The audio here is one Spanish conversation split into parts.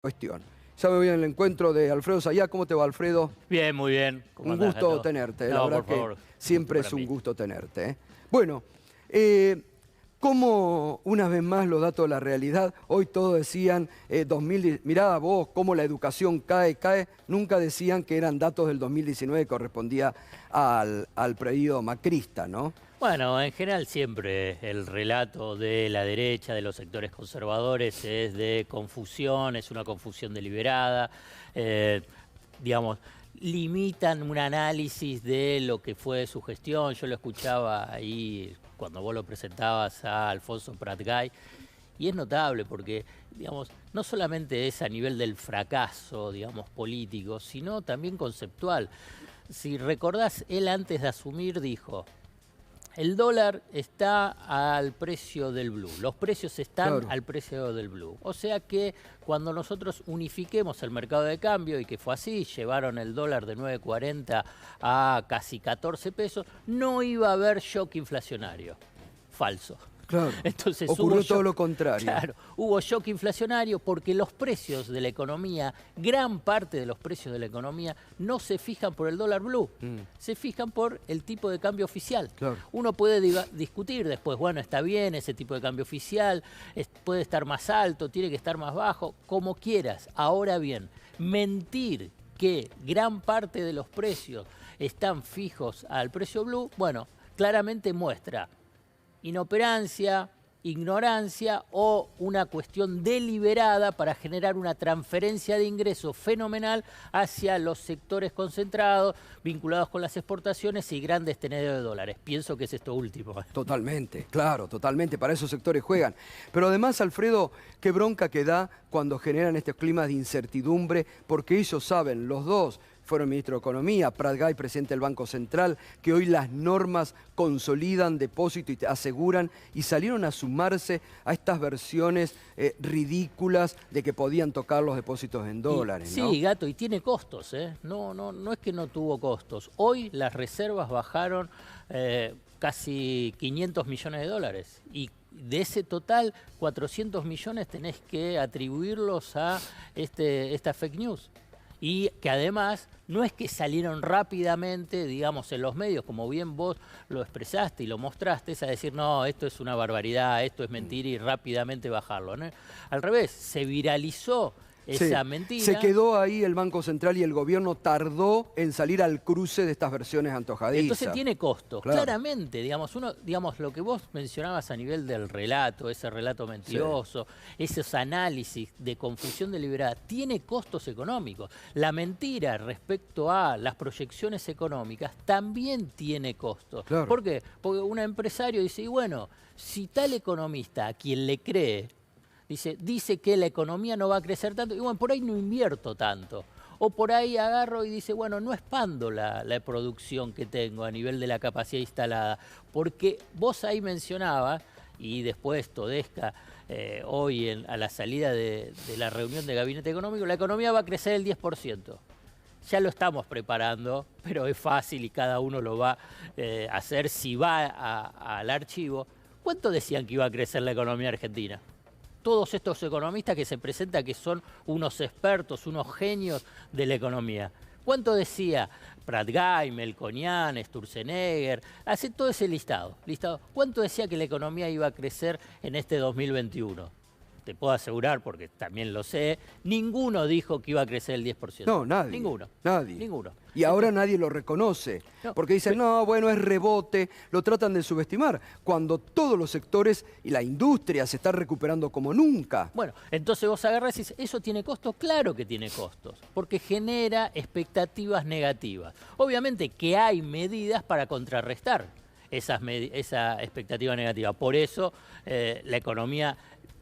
cuestión. Ya me voy en el encuentro de Alfredo Sayá. ¿Cómo te va, Alfredo? Bien, muy bien. Un gusto tenerte, la No, verdad por favor, que siempre gusto es para un mí. gusto tenerte. Bueno, como una vez más los datos de la realidad, hoy todos decían, 2010, mirá vos cómo la educación cae, nunca decían que eran datos del 2019 que correspondía al periodo macrista, ¿no? Bueno, en general siempre el relato de la derecha, de los sectores conservadores, es de confusión, es una confusión deliberada. eh, digamos, limitan un análisis de lo que fue su gestión. Yo lo escuchaba ahí cuando vos lo presentabas a Alfonso Pratgay. Y es notable porque, digamos, no solamente es a nivel del fracaso, digamos, político, sino también conceptual. Si recordás, él antes de asumir dijo: el dólar está al precio del blue, los precios están Claro. al precio del blue. O sea que cuando nosotros unifiquemos el mercado de cambio, y que fue así, llevaron el dólar de 9,40 a casi 14 pesos, no iba a haber shock inflacionario. Falso. Claro, Entonces ocurrió todo lo contrario. Claro, hubo shock inflacionario porque los precios de la economía, gran parte de los precios de la economía, no se fijan por el dólar blue, se fijan por el tipo de cambio oficial. Claro. Uno puede discutir después, bueno, está bien ese tipo de cambio oficial, puede estar más alto, tiene que estar más bajo, como quieras. Ahora bien, mentir que gran parte de los precios están fijos al precio blue, bueno, claramente muestra inoperancia, ignorancia o una cuestión deliberada para generar una transferencia de ingresos fenomenal hacia los sectores concentrados, vinculados con las exportaciones y grandes tenedores de dólares. Pienso que es esto último. Totalmente, claro, totalmente, para esos sectores juegan. Pero además, Alfredo, qué bronca que da cuando generan estos climas de incertidumbre, porque ellos saben, los dos fueron ministro de Economía, Pratgay, presidente del Banco Central, que hoy las normas consolidan depósito y te aseguran, y salieron a sumarse a estas versiones ridículas de que podían tocar los depósitos en dólares, ¿no? Sí, Gato, y tiene costos, ¿eh? No es que no tuvo costos. Hoy las reservas bajaron casi 500 millones de dólares. Y de ese total, 400 millones tenés que atribuirlos a esta fake news. Y que además no es que salieron rápidamente, digamos, en los medios, como bien vos lo expresaste y lo mostraste, es a decir, no, esto es una barbaridad, esto es mentira, y rápidamente bajarlo, ¿no? Al revés, se viralizó esa mentira. Se quedó ahí el Banco Central y el gobierno tardó en salir al cruce de estas versiones antojadizas. Entonces tiene costos, claro. Claramente, digamos, lo que vos mencionabas a nivel del relato, ese relato mentiroso, esos análisis de confusión deliberada, tiene costos económicos. La mentira respecto a las proyecciones económicas también tiene costos. Claro. ¿Por qué? Porque un empresario dice, y bueno, si tal economista a quien le cree, dice que la economía no va a crecer tanto, y bueno, por ahí no invierto tanto. O por ahí agarro y dice, bueno, no expando la producción que tengo a nivel de la capacidad instalada. Porque vos ahí mencionabas, y después Todesca, hoy a la salida de la reunión de Gabinete Económico, la economía va a crecer el 10%. Ya lo estamos preparando, pero es fácil y cada uno lo va a hacer si va al archivo. ¿Cuánto decían que iba a crecer la economía argentina? Todos estos economistas que se presentan que son unos expertos, unos genios de la economía. ¿Cuánto decía Pratgay, Melconian, Sturzenegger? Hace todo ese listado. ¿Cuánto decía que la economía iba a crecer en este 2021? Te puedo asegurar, porque también lo sé, ninguno dijo que iba a crecer el 10%. No, nadie. Ninguno. Nadie. Ninguno. Y ahora nadie lo reconoce, porque dicen, no, bueno, es rebote, lo tratan de subestimar, cuando todos los sectores y la industria se están recuperando como nunca. Bueno, entonces vos agarrás y dices, ¿eso tiene costos? Claro que tiene costos, porque genera expectativas negativas. Obviamente que hay medidas para contrarrestar esa expectativa negativa. Por eso la economía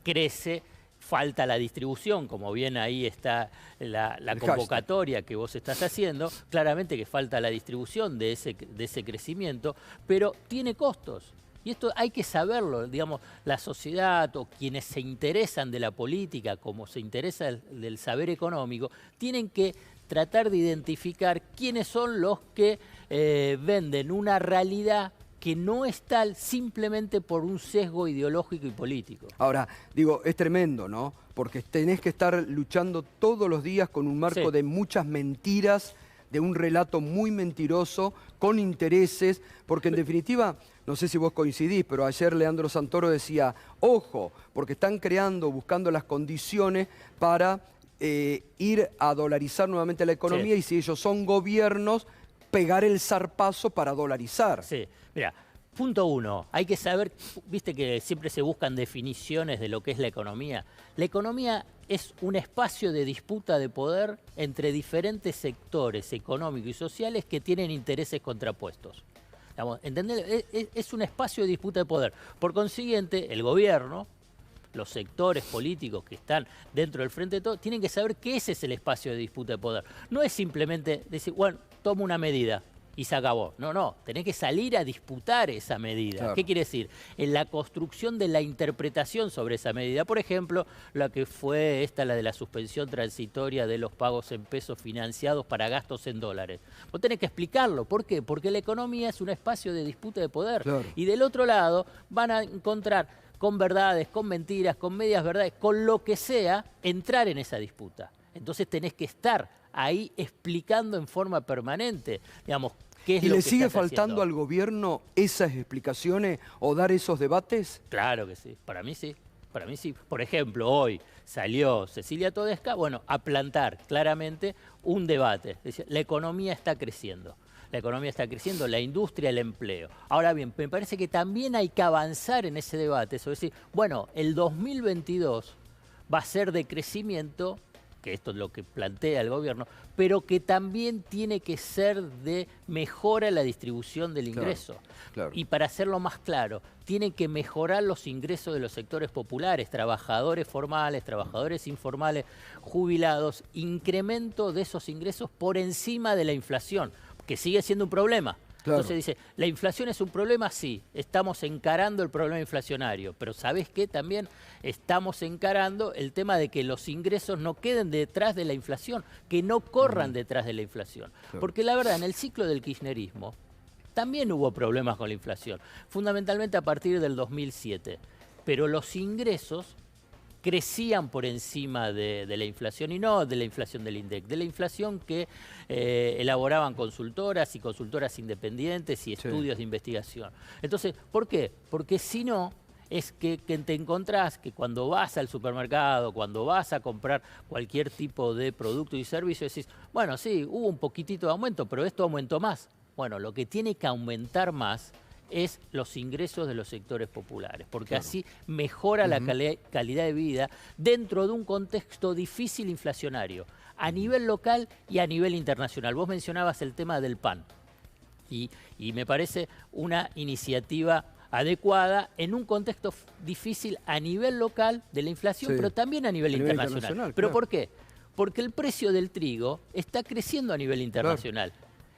crece, falta la distribución, como bien ahí está la convocatoria que vos estás haciendo, claramente que falta la distribución de ese crecimiento, pero tiene costos. Y esto hay que saberlo, digamos, la sociedad o quienes se interesan de la política, como se interesa del saber económico, tienen que tratar de identificar quiénes son los que venden una realidad que no es tal simplemente por un sesgo ideológico y político. Ahora, digo, es tremendo, ¿no? porque tenés que estar luchando todos los días con un marco Sí. de muchas mentiras, de un relato muy mentiroso, con intereses, porque en definitiva, no sé si vos coincidís, pero ayer Leandro Santoro decía, ojo, porque están creando, buscando las condiciones para ir a dolarizar nuevamente la economía, Sí. y si ellos son gobiernos, pegar el zarpazo para dolarizar. Sí, mira, punto uno, hay que saber, viste que siempre se buscan definiciones de lo que es la economía. La economía es un espacio de disputa de poder entre diferentes sectores económicos y sociales que tienen intereses contrapuestos. Digamos, ¿entendés? Es un espacio de disputa de poder. Por consiguiente, el gobierno, los sectores políticos que están dentro del frente de todo, tienen que saber que ese es el espacio de disputa de poder. No es simplemente decir, bueno, tomo una medida y se acabó. No, no, tenés que salir a disputar esa medida. Claro. ¿Qué quiere decir? En la construcción de la interpretación sobre esa medida. Por ejemplo, la que fue la de la suspensión transitoria de los pagos en pesos financiados para gastos en dólares. Vos tenés que explicarlo. ¿Por qué? Porque la economía es un espacio de disputa de poder. Claro. Y del otro lado van a encontrar con verdades, con mentiras, con medias verdades, con lo que sea, entrar en esa disputa. Entonces tenés que estar ahí explicando en forma permanente, digamos, qué es ¿Y lo le que sigue estás faltando haciendo. al gobierno esas explicaciones o dar esos debates? Claro que sí, para mí sí. Para mí sí. Por ejemplo, hoy salió Cecilia Todesca, bueno, a plantar claramente un debate. Decía, la economía está creciendo. La economía está creciendo, la industria, el empleo. Ahora bien, me parece que también hay que avanzar en ese debate. Sobre decir, bueno, el 2022 va a ser de crecimiento, que esto es lo que plantea el gobierno, pero que también tiene que ser de mejora en la distribución del Claro, ingreso. claro. Y para hacerlo más claro, tienen que mejorar los ingresos de los sectores populares, trabajadores formales, trabajadores informales, jubilados, incremento de esos ingresos por encima de la inflación, que sigue siendo un problema. Claro. Entonces dice, ¿la inflación es un problema? Sí, estamos encarando el problema inflacionario, pero ¿sabés qué? También estamos encarando el tema de que los ingresos no queden detrás de la inflación, que no corran detrás de la inflación. Claro. Porque la verdad, en el ciclo del kirchnerismo también hubo problemas con la inflación, fundamentalmente a partir del 2007, pero los ingresos crecían por encima de la inflación, y no de la inflación del INDEC, de la inflación que elaboraban consultoras y consultoras independientes y Sí. estudios de investigación. Entonces, ¿por qué? Porque si no, es que te encontrás que cuando vas al supermercado, cuando vas a comprar cualquier tipo de producto y servicio, decís, bueno, sí, hubo un poquitito de aumento, pero esto aumentó más. Bueno, lo que tiene que aumentar más es los ingresos de los sectores populares, porque Claro. así mejora la calidad de vida dentro de un contexto difícil inflacionario, a nivel local y a nivel internacional. Vos mencionabas el tema del pan, y me parece una iniciativa adecuada en un contexto difícil a nivel local de la inflación, Sí. pero también a nivel internacional. ¿Pero claro. por qué? Porque el precio del trigo está creciendo a nivel internacional.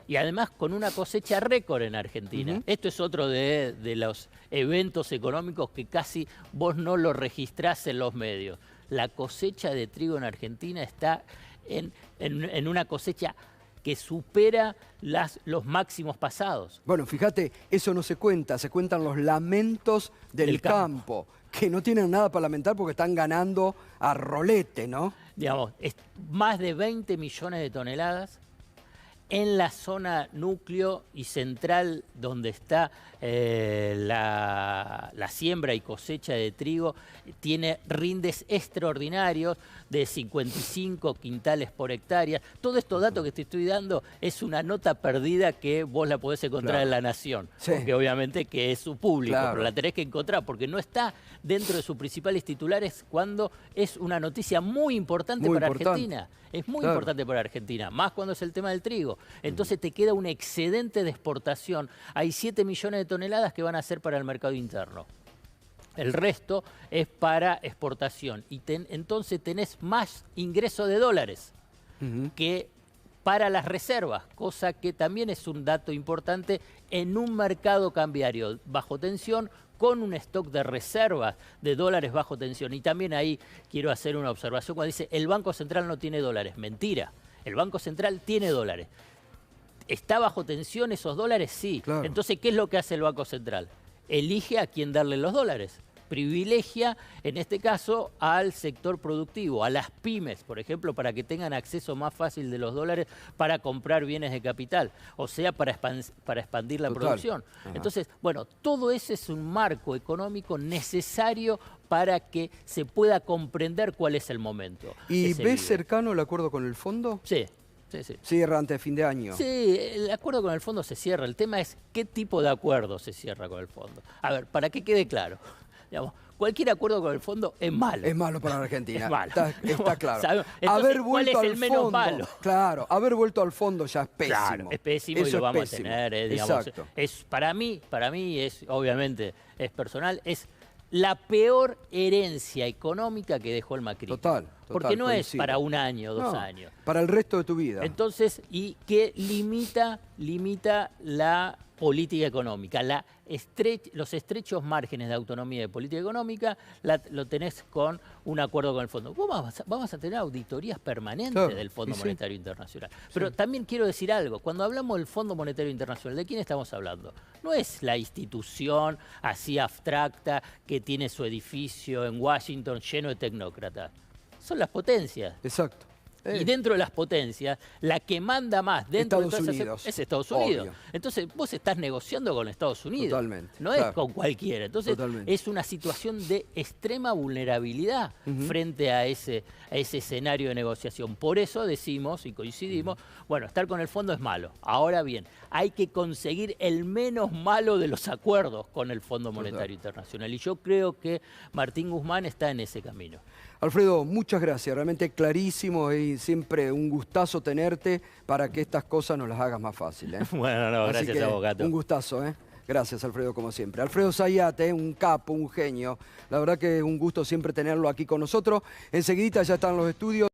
Y además con una cosecha récord en Argentina. Ujú. Esto es otro de los eventos económicos que casi vos no lo registrás en los medios. La cosecha de trigo en Argentina está en una cosecha que supera los máximos pasados. Bueno, fíjate, eso no se cuenta, se cuentan los lamentos del campo, que no tienen nada para lamentar porque están ganando a rolete, ¿no? Digamos, es más de 20 millones de toneladas en la zona núcleo y central donde está la siembra y cosecha de trigo, tiene rindes extraordinarios de 55 quintales por hectárea. Todos estos datos que te estoy dando es una nota perdida que vos la podés encontrar Claro. en La Nación, Sí. porque obviamente que es su público, Claro. pero la tenés que encontrar porque no está dentro de sus principales titulares cuando es una noticia muy importante Muy para importante. Argentina. Es muy Claro. importante para Argentina, más cuando es el tema del trigo. Entonces te queda un excedente de exportación. Hay 7 millones de toneladas que van a ser para el mercado interno. El resto es para exportación. Y entonces tenés más ingreso de dólares Ujú. que para las reservas, cosa que también es un dato importante en un mercado cambiario bajo tensión, con un stock de reservas de dólares bajo tensión. Y también ahí quiero hacer una observación cuando dice el Banco Central no tiene dólares. Mentira, el Banco Central tiene dólares. ¿Está bajo tensión esos dólares? Sí. Claro. Entonces, ¿qué es lo que hace el Banco Central? Elige a quién darle los dólares. privilegia, en este caso, al sector productivo, a las pymes, por ejemplo, para que tengan acceso más fácil de los dólares para comprar bienes de capital, o sea, para expandir la producción. Entonces, bueno, todo ese es un marco económico necesario para que se pueda comprender cuál es el momento. ¿Y ves cercano el acuerdo con el fondo? Sí. Sí, sí. Cierra antes de fin de año. Sí, el acuerdo con el fondo se cierra. El tema es qué tipo de acuerdo se cierra con el fondo. A ver, para que quede claro, digamos, cualquier acuerdo con el fondo es malo. Es malo para la Argentina. Es malo. Está claro. Entonces, haber vuelto ¿cuál es al el menos fondo, malo? Claro, haber vuelto al fondo ya es pésimo. Claro, es pésimo. Eso y lo vamos a tener. Digamos, exacto. Para mí es, obviamente, es personal, es la peor herencia económica que dejó el macrismo. Total. Porque no coincido. es para un año, 2 años. Para el resto de tu vida. Entonces, y que limita la política económica. Los estrechos márgenes de autonomía de política económica lo tenés con un acuerdo con el fondo. Vamos a tener auditorías permanentes del Fondo Monetario Internacional. Pero también quiero decir algo. Cuando hablamos del Fondo Monetario Internacional, ¿de quién estamos hablando? No es la institución así abstracta que tiene su edificio en Washington lleno de tecnócratas. Son las potencias. Exacto. Y dentro de las potencias, la que manda más dentro Estados de Unidos. es Estados Unidos. Obvio. Entonces vos estás negociando con Estados Unidos. Totalmente. No es con cualquiera. Entonces Totalmente. es una situación de extrema vulnerabilidad frente a ese escenario de negociación. Por eso decimos y coincidimos, bueno, estar con el fondo es malo. Ahora bien, hay que conseguir el menos malo de los acuerdos con el Fondo Monetario Internacional. Y yo creo que Martín Guzmán está en ese camino. Alfredo, muchas gracias, realmente clarísimo y siempre un gustazo tenerte para que estas cosas nos las hagas más fácil. Bueno, no, gracias a vos, Gato. Un gustazo, Gracias, Alfredo, como siempre. Alfredo Zayat, un capo, un genio. La verdad que es un gusto siempre tenerlo aquí con nosotros. Enseguidita ya están los estudios.